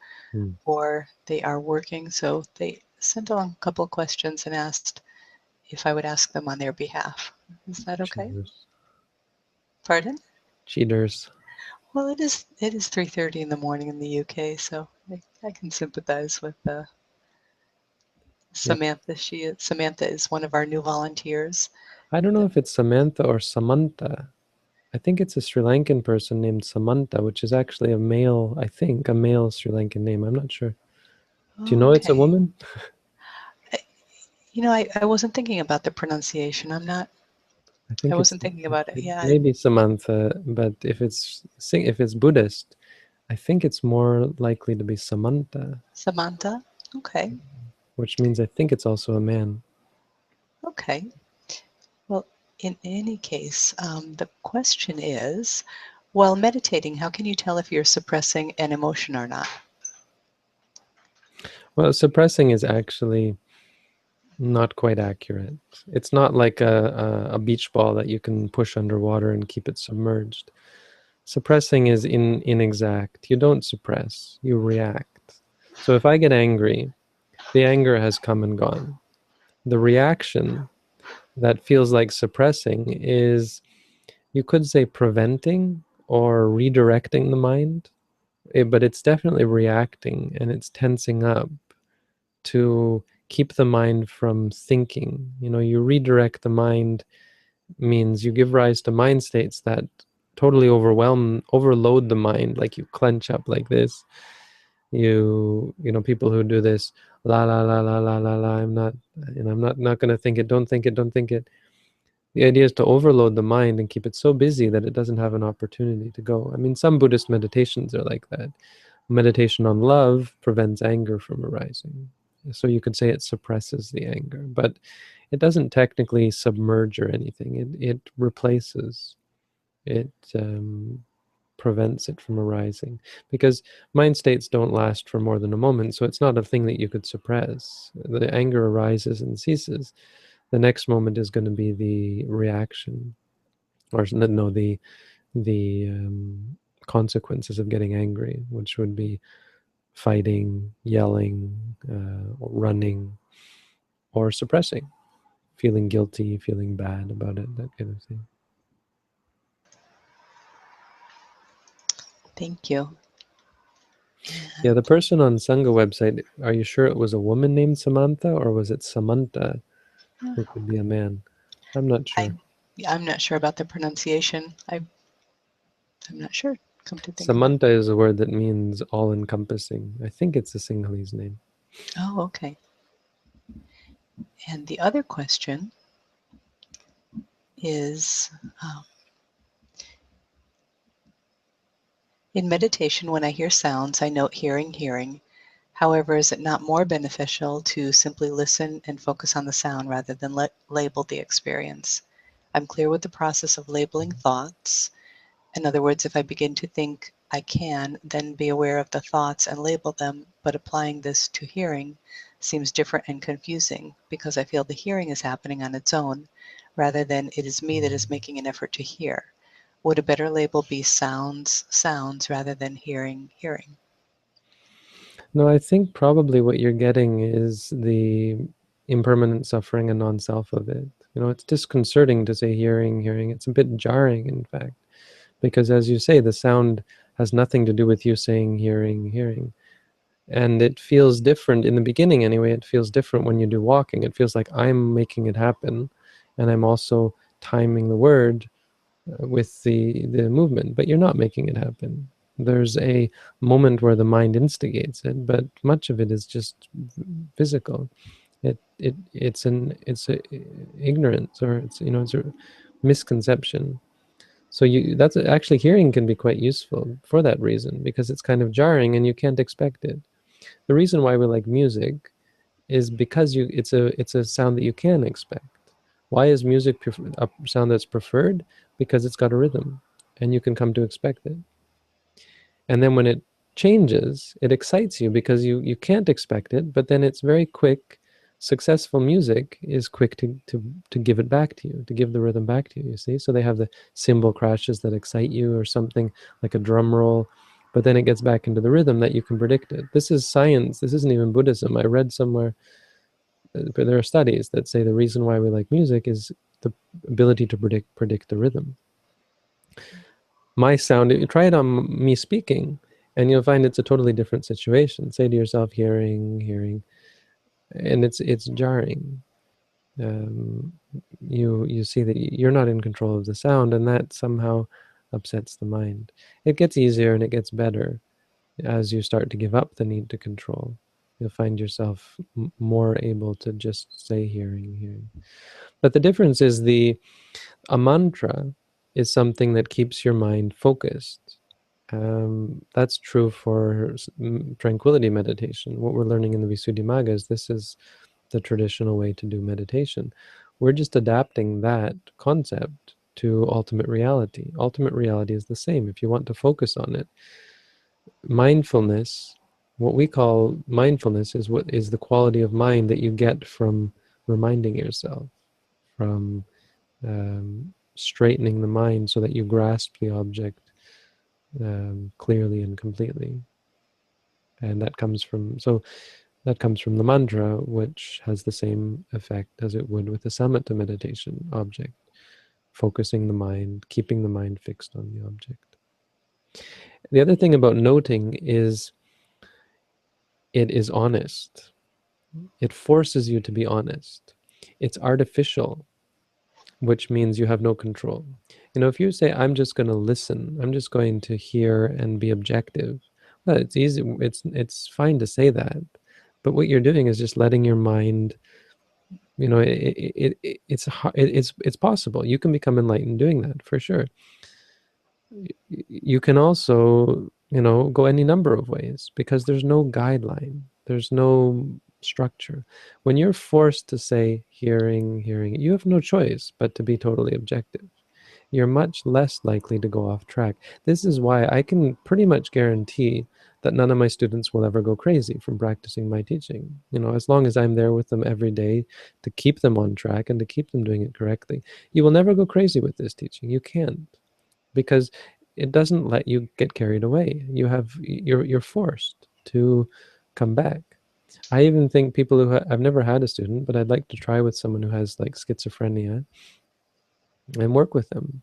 B: or they are working. So they sent along a couple of questions and asked if I would ask them on their behalf. Is that okay?
A: Cheaters.
B: Pardon?
A: Cheaters.
B: Well, it is 3:30 in the morning in the UK, so I can sympathize with Samantha.
A: Yep.
B: Samantha is one of our new volunteers.
A: I don't know if it's Samantha or Samantha. I think it's a Sri Lankan person named Samantha, which is actually a male, I think, a male Sri Lankan name. I'm not sure. Do you know it's a woman?
B: You know, I wasn't thinking about the pronunciation. I wasn't thinking about it. Yeah.
A: Maybe Samantha, but if it's Buddhist, I think it's more likely to be Samantha.
B: Samantha? Okay.
A: Which means I think it's also a man.
B: Okay. Well, in any case, the question is, while meditating, how can you tell if you're suppressing an emotion or not?
A: Well, suppressing is actually not quite accurate. It's not like a beach ball that you can push underwater and keep it submerged. Suppressing is inexact. You don't suppress, you react. So if I get angry, the anger has come and gone. The reaction that feels like suppressing is, you could say, preventing or redirecting the mind, but it's definitely reacting, and it's tensing up to keep the mind from thinking. You know, you redirect the mind means you give rise to mind states that totally overload the mind, like you clench up like this. You know, people who do this, la la la la la la la, I'm not going to think it, don't think it, don't think it. The idea is to overload the mind and keep it so busy that it doesn't have an opportunity to go. I mean, some Buddhist meditations are like that. Meditation on love prevents anger from arising. So you could say it suppresses the anger, but it doesn't technically submerge or anything. It replaces, it prevents it from arising, because mind states don't last for more than a moment. So it's not a thing that you could suppress. The anger arises and ceases. The next moment is going to be the reaction, or no, the consequences of getting angry, which would be fighting, yelling, running, or suppressing, feeling guilty, feeling bad about it, that kind of thing.
B: Thank you.
A: Yeah, the person on Sangha website, are you sure it was a woman named Samantha, or was it Samantha, who could be a man? I'm not sure.
B: I'm not sure about the pronunciation. I'm not sure. Come to think
A: Samantha is a word that means all-encompassing. I think it's a Sinhalese name.
B: Oh, okay. And the other question is, in meditation, when I hear sounds, I note hearing. However, is it not more beneficial to simply listen and focus on the sound rather than label the experience? I'm clear with the process of labeling thoughts. In other words, if I begin to think, I can then be aware of the thoughts and label them, but applying this to hearing seems different and confusing because I feel the hearing is happening on its own rather than it is me that is making an effort to hear. Would a better label be sounds rather than hearing?
A: No, I think probably what you're getting is the impermanent suffering and non-self of it. You know, it's disconcerting to say hearing. It's a bit jarring, in fact, because as you say, the sound has nothing to do with you saying hearing. And it feels different in the beginning anyway. It feels different when you do walking. It feels like I'm making it happen, and I'm also timing the word with the movement, but you're not making it happen. There's a moment where the mind instigates it, but much of it is just physical. It's a ignorance, or it's a misconception. So that's actually, hearing can be quite useful for that reason, because it's kind of jarring and you can't expect it. The reason why we like music is because it's a sound that you can expect. Why is music a sound that's preferred? Because it's got a rhythm, and you can come to expect it. And then when it changes, it excites you because you can't expect it, but then it's very quick. Successful music is quick to give it back to you, to give the rhythm back to you, you see? So they have the cymbal crashes that excite you, or something like a drum roll, but then it gets back into the rhythm that you can predict it. This is science. This isn't even Buddhism. I read somewhere, but there are studies that say the reason why we like music is the ability to predict the rhythm. My sound, you try it on me speaking, and you'll find it's a totally different situation. Say to yourself, hearing, and it's jarring. You see that you're not in control of the sound, and that somehow upsets the mind. It gets easier and it gets better as you start to give up the need to control. You'll find yourself more able to just say hearing. But the difference is a mantra is something that keeps your mind focused. That's true for tranquility meditation. What we're learning in the Visuddhimagga is this is the traditional way to do meditation. We're just adapting that concept to ultimate reality. Ultimate reality is the same. If you want to focus on it, mindfulness, what we call mindfulness, is what is the quality of mind that you get from reminding yourself, from straightening the mind so that you grasp the object clearly and completely. And that comes from the mantra, which has the same effect as it would with a samatha meditation object, focusing the mind, keeping the mind fixed on the object. The other thing about noting is it is honest. It forces you to be honest. It's artificial, which means you have no control. If you say, I'm just going to listen, I'm just going to hear and be objective, well, it's easy, it's fine to say that, but what you're doing is just letting your mind, it's possible. You can become enlightened doing that, for sure. You can also, go any number of ways, because there's no guideline, there's no structure. When you're forced to say hearing, you have no choice but to be totally objective. You're much less likely to go off track. This is why I can pretty much guarantee that none of my students will ever go crazy from practicing my teaching. As long as I'm there with them every day to keep them on track and to keep them doing it correctly. You will never go crazy with this teaching. You can't, because it doesn't let you get carried away. You're forced to come back. I even think people who I've never had a student, but I'd like to try with someone who has like schizophrenia and work with them.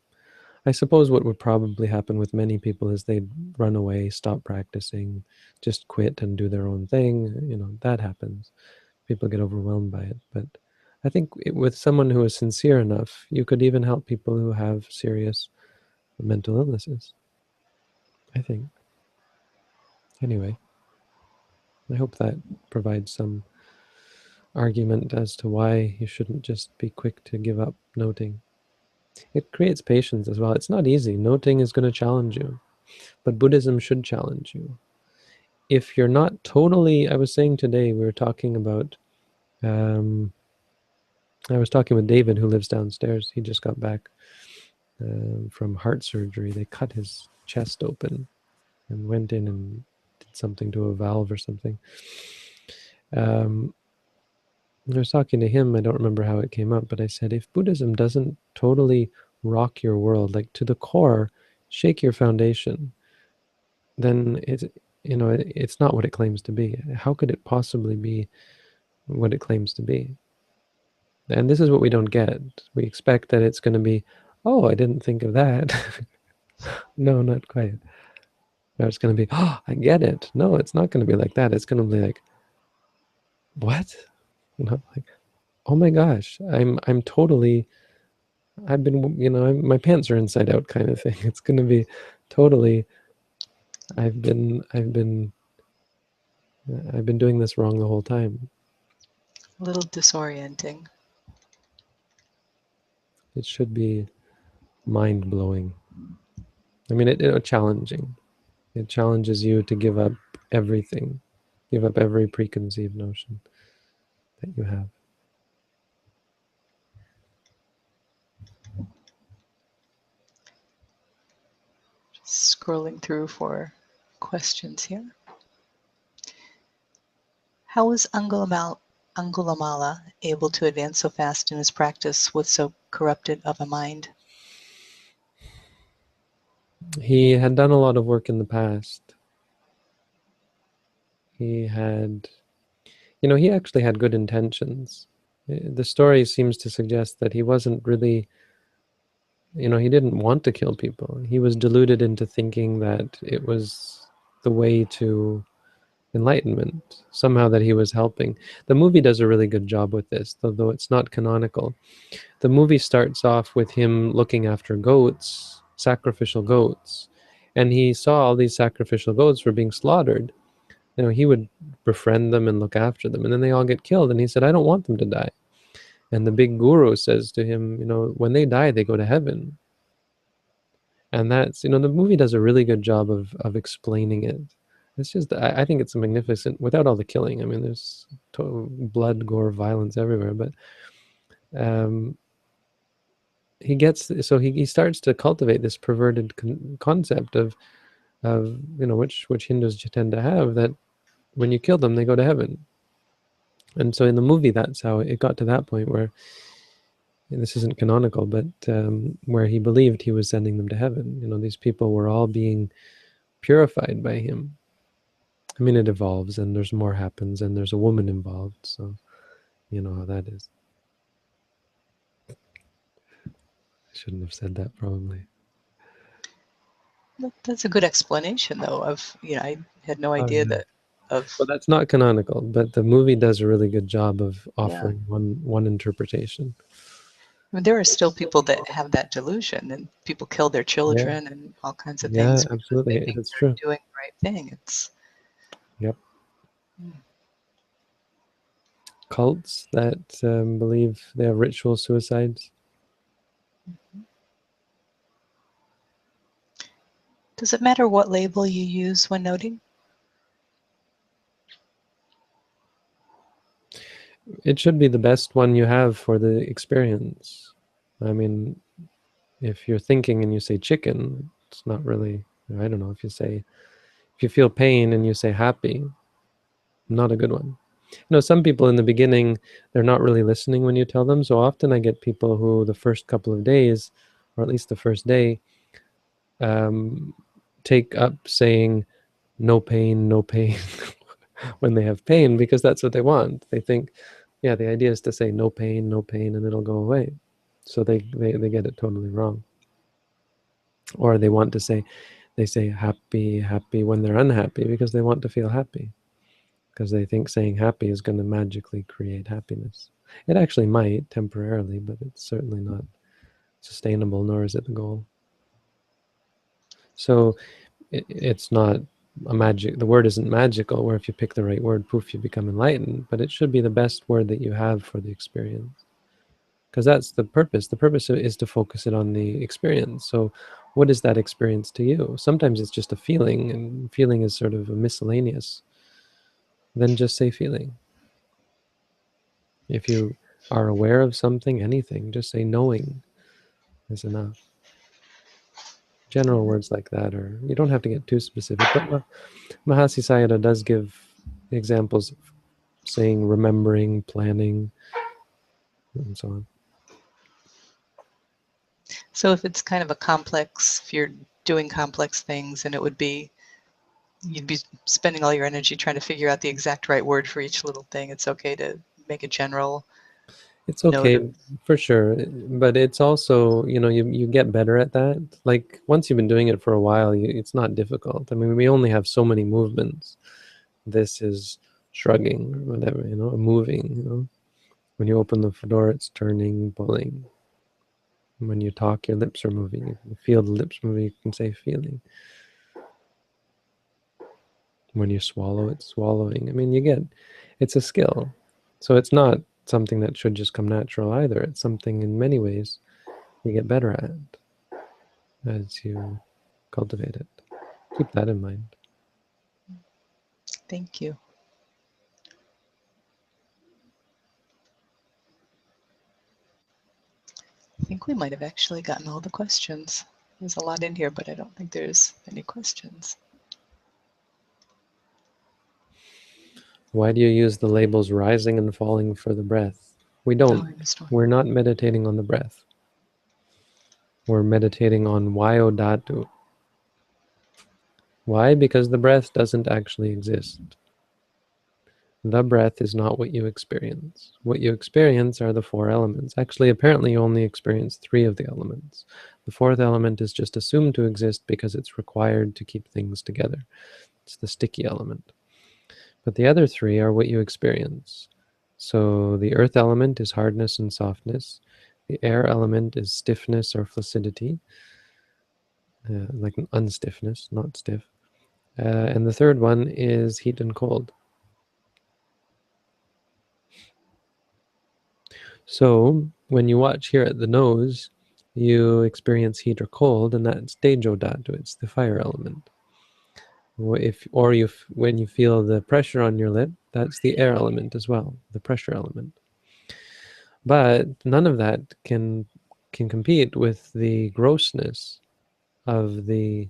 A: I suppose what would probably happen with many people is they'd run away, stop practicing, just quit and do their own thing. That happens. People get overwhelmed by it. But I think with someone who is sincere enough, you could even help people who have serious mental illnesses, I think. Anyway, I hope that provides some argument as to why you shouldn't just be quick to give up noting. It creates patience as well. It's not easy. Noting is going to challenge you, but Buddhism should challenge you. If you're not totally, I was saying today, we were talking about, I was talking with David, who lives downstairs. He just got back from heart surgery. They cut his chest open and went in and did something to a valve or something. I was talking to him, I don't remember how it came up, but I said, if Buddhism doesn't totally rock your world, like to the core, shake your foundation, then it's not what it claims to be. How could it possibly be what it claims to be? And this is what we don't get. We expect that it's going to be, oh, I didn't think of that. No, not quite. No, it's going to be, oh, I get it. No, it's not going to be like that. It's going to be like, what? Like, oh my gosh, I'm totally, I've been, my pants are inside out kind of thing. It's going to be totally, I've been doing this wrong the whole time.
B: A little disorienting.
A: It should be mind-blowing. I mean, it challenging. It challenges you to give up everything, give up every preconceived notion that you have.
B: scrolling through for questions here. How was Angulamala able to advance so fast in his practice with so corrupted of a mind?
A: He had done a lot of work in the past. He had, he actually had good intentions. The story seems to suggest that he wasn't really, he didn't want to kill people. He was deluded into thinking that it was the way to enlightenment, somehow that he was helping. The movie does a really good job with this, though it's not canonical. The movie starts off with him looking after goats, sacrificial goats, and he saw all these sacrificial goats were being slaughtered. He would befriend them and look after them, and then they all get killed, and he said, I don't want them to die. And the big guru says to him, when they die, they go to heaven. And that's, the movie does a really good job of explaining it. It's just, I think it's a magnificent, without all the killing. I mean, there's blood, gore, violence everywhere, but he starts to cultivate this perverted concept of which Hindus tend to have, that when you kill them, they go to heaven. And so in the movie, that's how it got to that point where, and this isn't canonical, but where he believed he was sending them to heaven. These people were all being purified by him. I mean, it evolves, and there's more happens, and there's a woman involved, so you know how that is. I shouldn't have said that, probably.
B: That's a good explanation, though, of, I had no idea that of...
A: Well, that's not canonical, but the movie does a really good job of offering one interpretation.
B: I mean, there are still people that have that delusion, and people kill their children and all kinds of things.
A: Yeah, absolutely.
B: They think
A: It's
B: they're
A: true.
B: doing the right thing.
A: Yep. Cults that believe they have ritual suicides.
B: Does it matter what label you use when noting?
A: It should be the best one you have for the experience. I mean, if you're thinking and you say chicken, it's not really, I don't know, if you feel pain and you say happy, not a good one. Some people in the beginning, they're not really listening when you tell them. So often I get people who the first couple of days, or at least the first day, take up saying no pain when they have pain, because that's what they want. They think, yeah, the idea is to say no pain, and it'll go away. So they get it totally wrong. Or they want to say, they say happy when they're unhappy, because they want to feel happy, because they think saying happy is going to magically create happiness. It actually might temporarily, but it's certainly not sustainable, nor is it the goal. So it's not a magic, the word isn't magical, where if you pick the right word, poof, you become enlightened, but it should be the best word that you have for the experience. Because that's the purpose. The purpose is to focus it on the experience. So what is that experience to you? Sometimes it's just a feeling, and feeling is sort of a miscellaneous. Then just say feeling. If you are aware of something, anything, just say knowing is enough. General words like that, or you don't have to get too specific, but Mahasi Sayadaw does give examples of saying remembering, planning, and so on.
B: So if it's kind of a complex, if you're doing complex things, and you'd be spending all your energy trying to figure out the exact right word for each little thing, it's okay to make a general...
A: It's okay, for sure, but it's also, you get better at that. Like, once you've been doing it for a while, it's not difficult. I mean, we only have so many movements. This is shrugging, or whatever, moving, When you open the door, it's turning, pulling. When you talk, your lips are moving. If you feel the lips moving, you can say feeling. When you swallow, it's swallowing. I mean, it's a skill. So it's not something that should just come natural either. It's something in many ways you get better at as you cultivate it. Keep that in mind.
B: Thank you. I think we might have actually gotten all the questions. There's a lot in here, but I don't think there's any questions.
A: Why do you use the labels rising and falling for the breath? We don't. We're not meditating on the breath. We're meditating on Vayo Dhatu. Why? Because the breath doesn't actually exist. The breath is not what you experience. What you experience are the four elements. Actually, apparently you only experience three of the elements. The fourth element is just assumed to exist because it's required to keep things together. It's the sticky element. But the other three are what you experience. So the earth element is hardness and softness. The air element is stiffness or flaccidity, like an unstiffness, not stiff. And the third one is heat and cold. So when you watch here at the nose, you experience heat or cold, and that's Tejo Dhatu, it's the fire element. When you feel the pressure on your lip, that's the air element as well, the pressure element. But none of that can compete with the grossness of the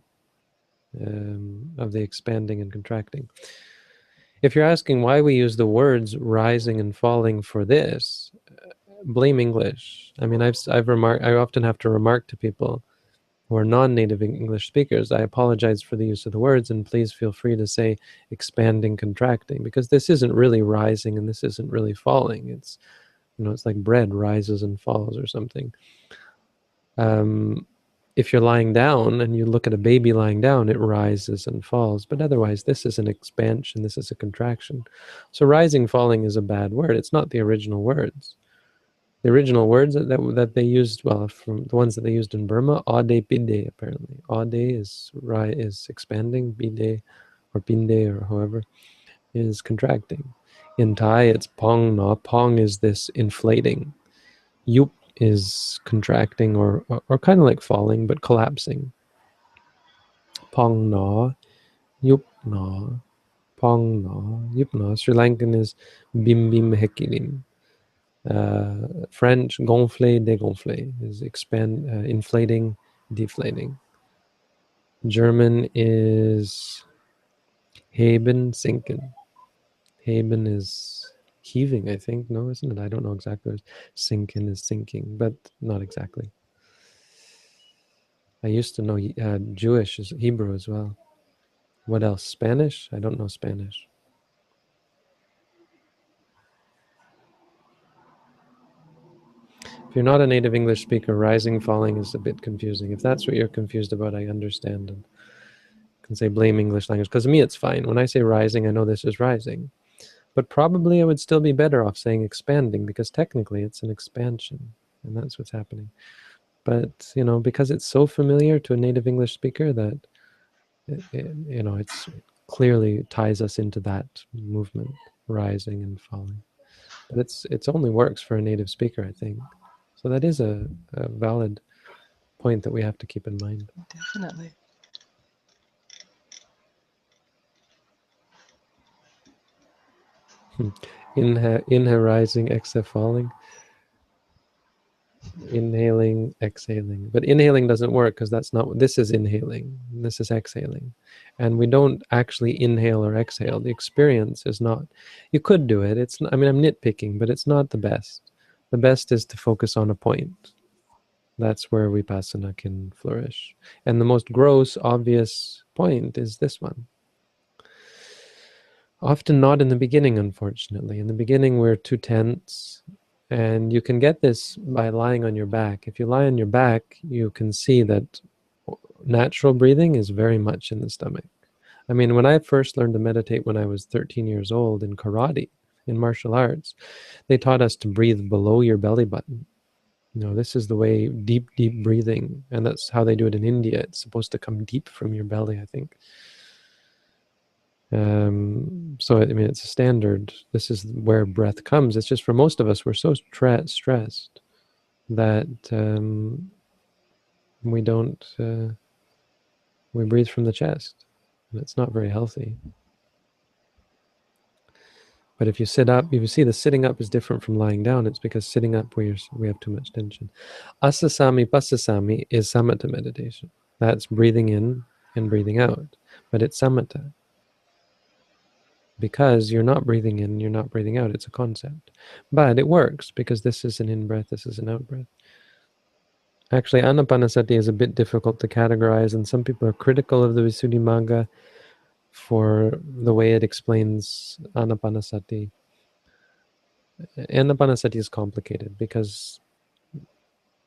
A: expanding and contracting. If you're asking why we use the words rising and falling for this, blame English. I mean, I often have to remark to people who are non-native English speakers, I apologize for the use of the words, and please feel free to say expanding, contracting, because this isn't really rising and this isn't really falling. It's, it's like bread rises and falls or something. If you're lying down and you look at a baby lying down, it rises and falls. But otherwise, this is an expansion, this is a contraction. So rising, falling is a bad word. It's not the original words. The original words that they used, well, from the ones that they used in Burma, ade pide, apparently. Ade is expanding, bide or pinde or however is contracting. In Thai, it's pong na. Pong is this inflating. Yup is contracting or kind of like falling, but collapsing. Pong na, yup na, pong na, yup na. Sri Lankan is bim bim hekilim. French, gonfler, dégonfler is inflating, deflating. German is heben, sinken. Heben is heaving, I think. No, isn't it? I don't know exactly. Sinken is sinking, but not exactly. I used to know Jewish is Hebrew as well. What else? Spanish? I don't know Spanish. If you're not a native English speaker, rising, falling is a bit confusing. If that's what you're confused about, I understand and can say blame English language. Because to me, it's fine. When I say rising, I know this is rising. But probably I would still be better off saying expanding, because technically it's an expansion, and that's what's happening. But, because it's so familiar to a native English speaker that, it's clearly ties us into that movement, rising and falling. But it's only works for a native speaker, I think. So that is a valid point that we have to keep in mind.
B: Definitely.
A: Inhale, rising, exhale, falling. Inhaling, exhaling. But inhaling doesn't work because that's not, this is inhaling, this is exhaling. And we don't actually inhale or exhale. The experience is not, you could do it. It's, I'm nitpicking, but it's not the best. The best is to focus on a point. That's where vipassana can flourish. And the most gross, obvious point is this one. Often not in the beginning, unfortunately. In the beginning, we're too tense. And you can get this by lying on your back. If you lie on your back, you can see that natural breathing is very much in the stomach. I mean, when I first learned to meditate when I was 13 years old in karate, in martial arts, they taught us to breathe below your belly button. This is the way, deep, deep breathing. And that's how they do it in India. It's supposed to come deep from your belly, I think. So, it's a standard. This is where breath comes. It's just for most of us, we're so stressed that we don't, we breathe from the chest. And it's not very healthy. But if you sit up, if you see the sitting up is different from lying down, it's because sitting up we have too much tension. Asasami pasasami is samatha meditation. That's breathing in and breathing out, but it's samatha. Because you're not breathing in, you're not breathing out. It's a concept. But it works because this is an in-breath, this is an out-breath. Actually, anapanasati is a bit difficult to categorize, and some people are critical of the Visuddhimagga for the way it explains anapanasati. Anapanasati is complicated because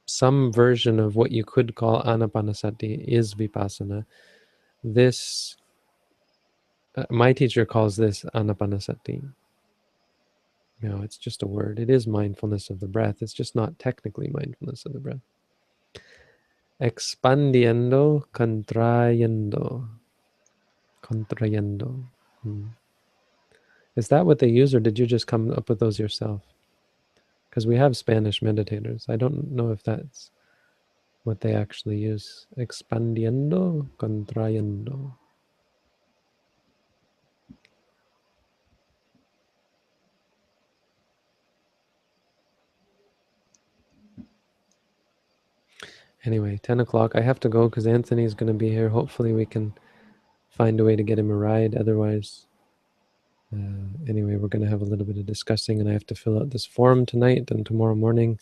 A: some version of what you could call anapanasati is vipassana. This, my teacher calls this anapanasati. No, it's just a word. It is mindfulness of the breath. It's just not technically mindfulness of the breath. Expandiendo, contrayendo. Contrayendo. Is that what they use, or did you just come up with those yourself? Because we have Spanish meditators. I don't know if that's what they actually use. Expandiendo, contrayendo. Anyway, 10 o'clock. I have to go because Anthony's going to be here. Hopefully we can find a way to get him a ride. Otherwise, anyway, we're going to have a little bit of discussing, and I have to fill out this form tonight, and tomorrow morning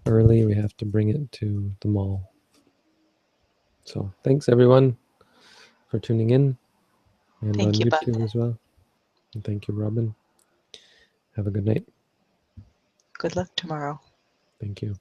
A: early we have to bring it to the mall. So thanks everyone for tuning in, and
B: Thank
A: on
B: you,
A: YouTube
B: Bande.
A: as well. And thank you, Robin. Have a good night.
B: Good luck tomorrow.
A: Thank you.